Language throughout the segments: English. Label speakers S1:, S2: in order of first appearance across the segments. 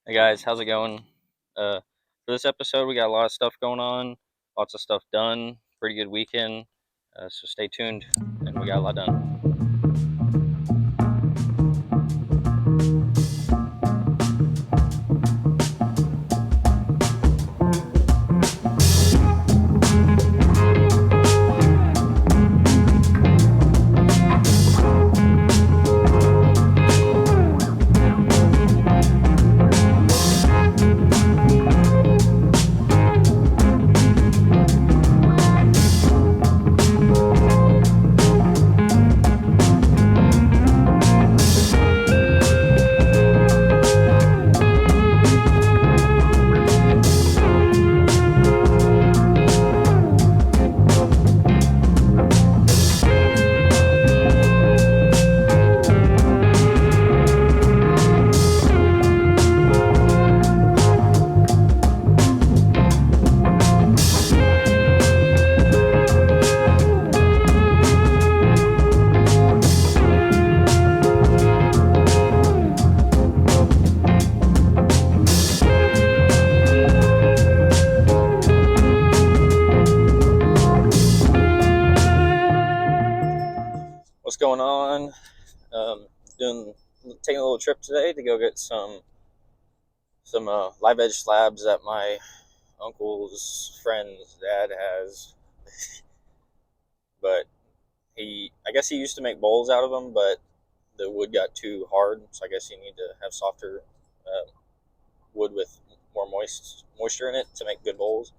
S1: Hey guys, how's it going? For this episode, we got a lot of stuff going on, lots of stuff done. Pretty good weekend, so stay tuned, and we got a lot done. What's going on? Doing taking a little trip today to go get some live edge slabs that my uncle's friend's dad has. But I guess he used to make bowls out of them, but the wood got too hard, so I guess you need to have softer wood with more moisture in it to make good bowls.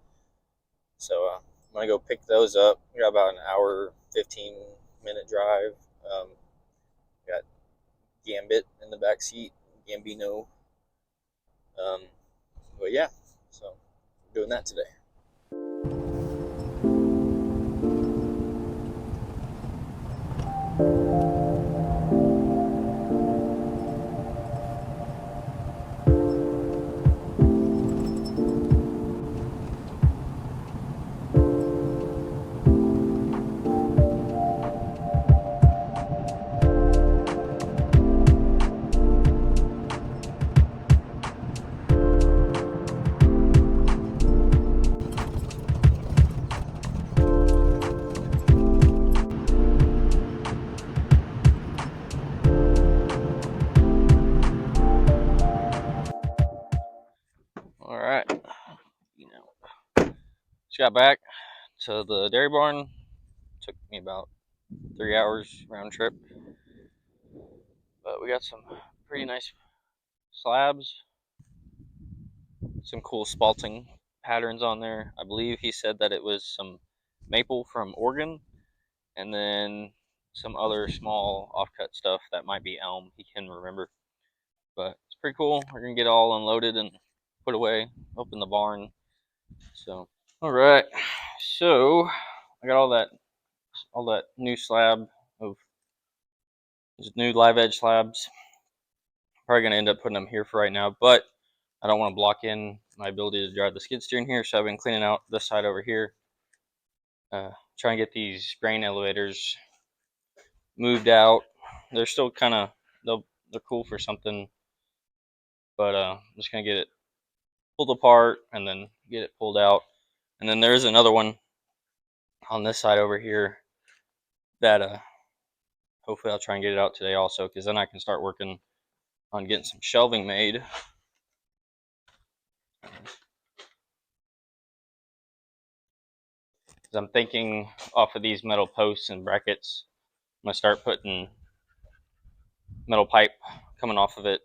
S1: So I'm gonna go pick those up. We got about an hour, 15-minute drive. Got Gambit in the back seat, Gambino. But yeah, so we're doing that today. All right, just got back to the dairy barn. Took me about 3 hours round trip, but we got some pretty nice slabs, some cool spalting patterns on there. I believe he said that it was some maple from Oregon, and then some other small offcut stuff that might be elm. He can remember, but it's pretty cool. We're gonna get it all unloaded and put away, open the barn. So, all right. So I got all that new slab of new live edge slabs. Probably gonna end up putting them here for right now, but I don't want to block in my ability to drive the skid steer in here, so I've been cleaning out this side over here. Trying to get these grain elevators moved out. They're still kind of they're cool for something, but I'm just gonna get it pulled apart and then get it pulled out. And then there's another one on this side over here that hopefully I'll try and get it out today also, because then I can start working on getting some shelving made. I'm thinking off of these metal posts and brackets, I'm gonna start putting metal pipe coming off of it,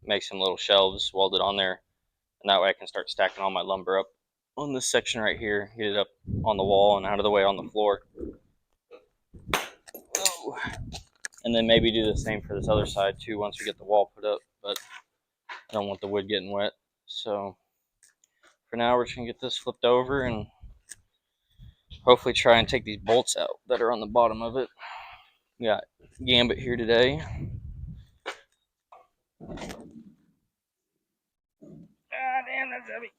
S1: make some little shelves welded on there, and that way I can start stacking all my lumber up on this section right here, get it up on the wall and out of the way on the floor. Oh. And then maybe do the same for this other side too once we get the wall put up, but I don't want the wood getting wet. So for now, we're just gonna get this flipped over and hopefully try and take these bolts out that are on the bottom of it. We got Gambit here today. Ah, damn, that's heavy.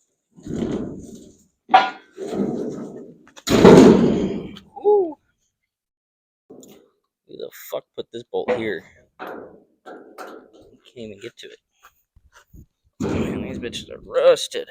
S1: Ooh. Who the fuck put this bolt here? Can't even get to it. These bitches are rusted.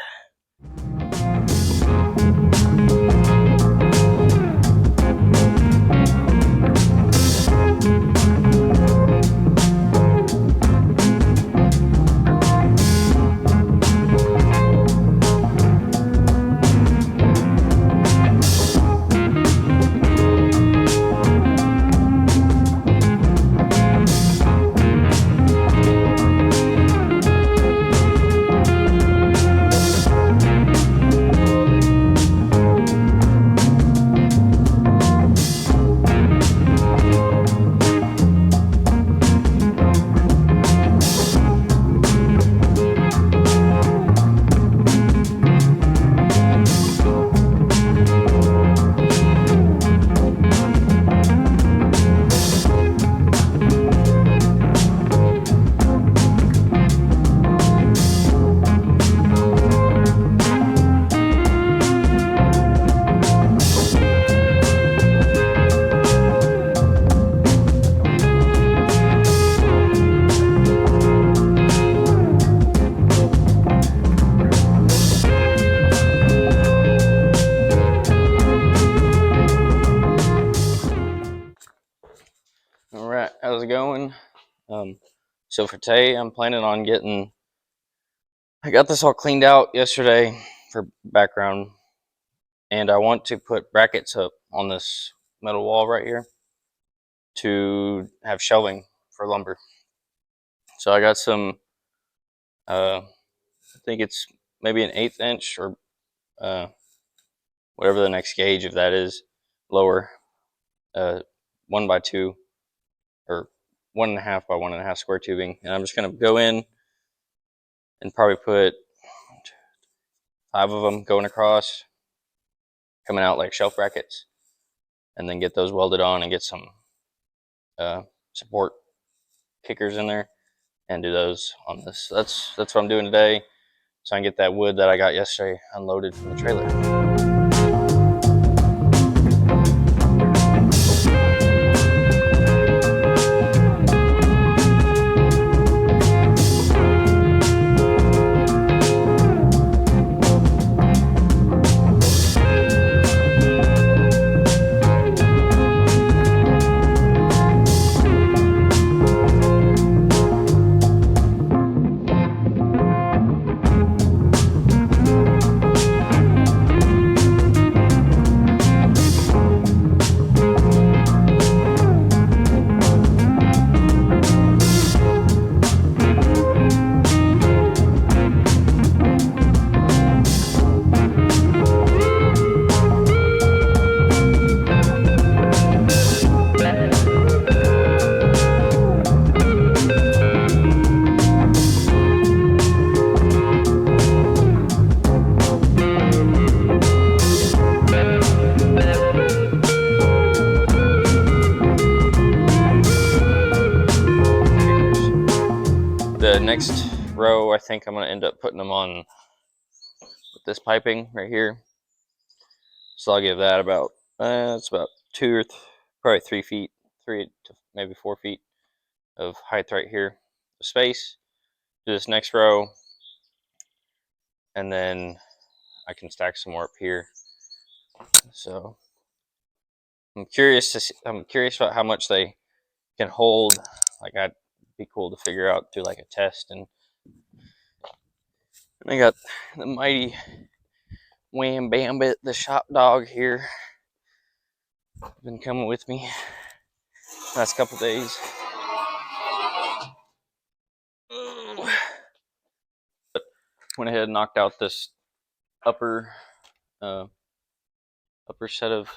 S1: Alright, how's it going? So for today, I'm planning on I got this all cleaned out yesterday for background, and I want to put brackets up on this metal wall right here to have shelving for lumber. So I got some, I think it's maybe an 1/8 inch or uh, whatever the next gauge of that is, lower, 1x2 or 1.5 by 1.5 square tubing, and I'm just gonna go in and probably put 5 of them going across, coming out like shelf brackets, and then get those welded on and get some support kickers in there and do those on this. So that's what I'm doing today, so I can get that wood that I got yesterday unloaded from the trailer. The next row, I think I'm going to end up putting them on with this piping right here. So I'll give that about, it's about probably 3 feet, 3 to maybe 4 feet of height right here, space. Do this next row, and then I can stack some more up here. So I'm curious about how much they can hold. Like, I'd be cool to figure out, do like a test. And I got the mighty Wham Bambit, the shop dog here, been coming with me last couple days. But went ahead and knocked out this upper set of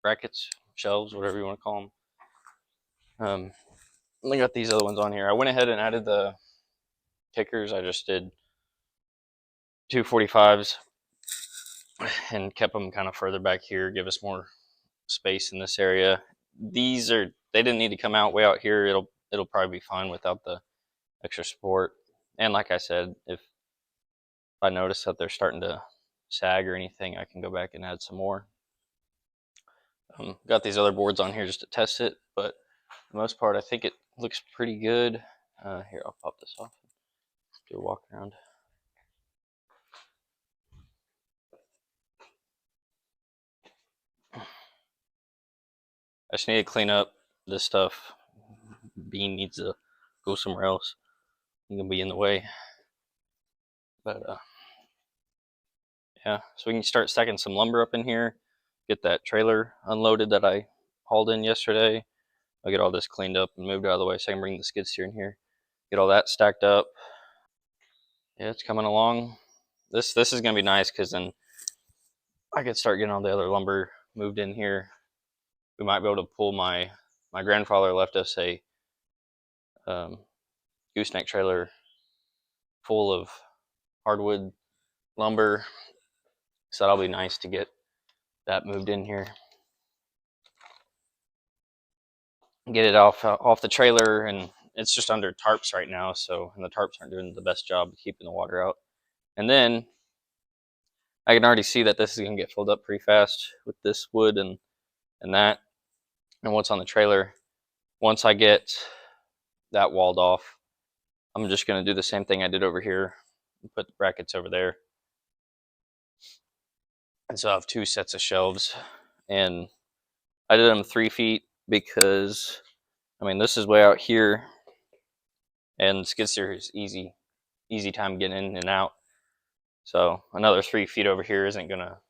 S1: brackets, shelves, whatever you want to call them. I got these other ones on here. I went ahead and added the kickers. I just did 245s and kept them kind of further back here, give us more space in this area. They didn't need to come out way out here. It'll probably be fine without the extra support. And like I said, if I notice that they're starting to sag or anything, I can go back and add some more. Got these other boards on here just to test it, but for the most part, I think it looks pretty good. Here, I'll pop this off. Do a walk around. I just need to clean up this stuff. Bean needs to go somewhere else. He's gonna be in the way. But yeah, so we can start stacking some lumber up in here. Get that trailer unloaded that I hauled in yesterday. I'll get all this cleaned up and moved out of the way so I can bring the skid steer in here. Get all that stacked up. Yeah, it's coming along. This is gonna be nice because then I could start getting all the other lumber moved in here. We might be able to pull my grandfather left us a gooseneck trailer full of hardwood lumber, so that'll be nice to get that moved in here. Get it off the trailer, and it's just under tarps right now, so and the tarps aren't doing the best job of keeping the water out. And then I can already see that this is gonna get filled up pretty fast with this wood and that and what's on the trailer. Once I get that walled off, I'm just gonna do the same thing I did over here and put the brackets over there. And so I have 2 sets of shelves, and I did them 3 feet because, I mean, this is way out here, and skid steer is easy time getting in and out. So another 3 feet over here isn't gonna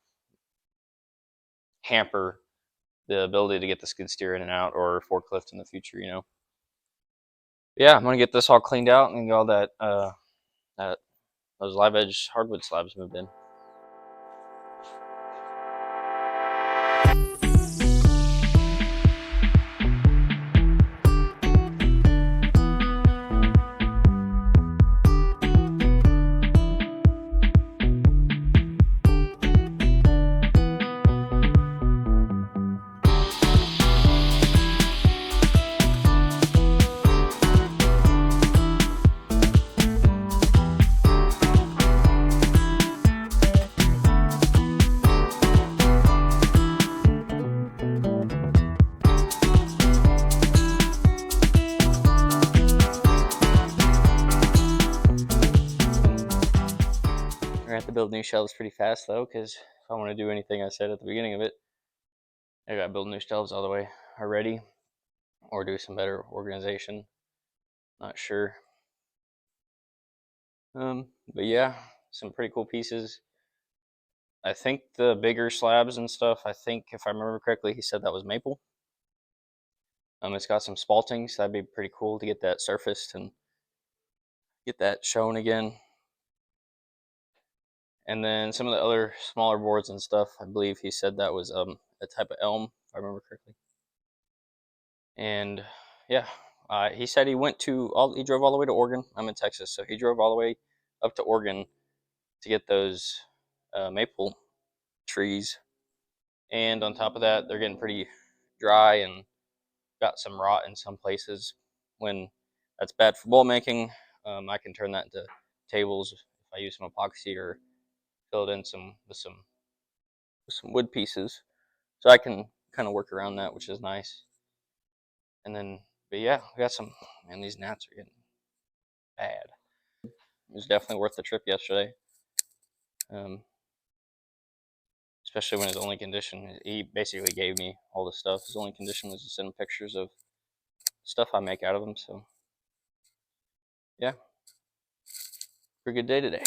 S1: hamper the ability to get the skid steer in and out or forklift in the future, you know. Yeah, I'm gonna get this all cleaned out and get all that those live edge hardwood slabs moved in. We're gonna have to build new shelves pretty fast though, because if I want to do anything I said at the beginning of it, I gotta build new shelves all the way already, or do some better organization. Not sure. But yeah, some pretty cool pieces. I think the bigger slabs and stuff, I think if I remember correctly, he said that was maple. It's got some spalting, so that'd be pretty cool to get that surfaced and get that shown again. And then some of the other smaller boards and stuff, I believe he said that was a type of elm, if I remember correctly. And yeah, he said he drove all the way to Oregon. I'm in Texas, so he drove all the way up to Oregon to get those maple trees. And on top of that, they're getting pretty dry and got some rot in some places. When that's bad for bowl making, I can turn that into tables if I use some epoxy or fill it in with some wood pieces. So I can kind of work around that, which is nice. And then, but yeah, we got some, man, these gnats are getting bad. It was definitely worth the trip yesterday. Especially when his only condition, he basically gave me all the stuff. His only condition was to send pictures of stuff I make out of them. So yeah, pretty good day today.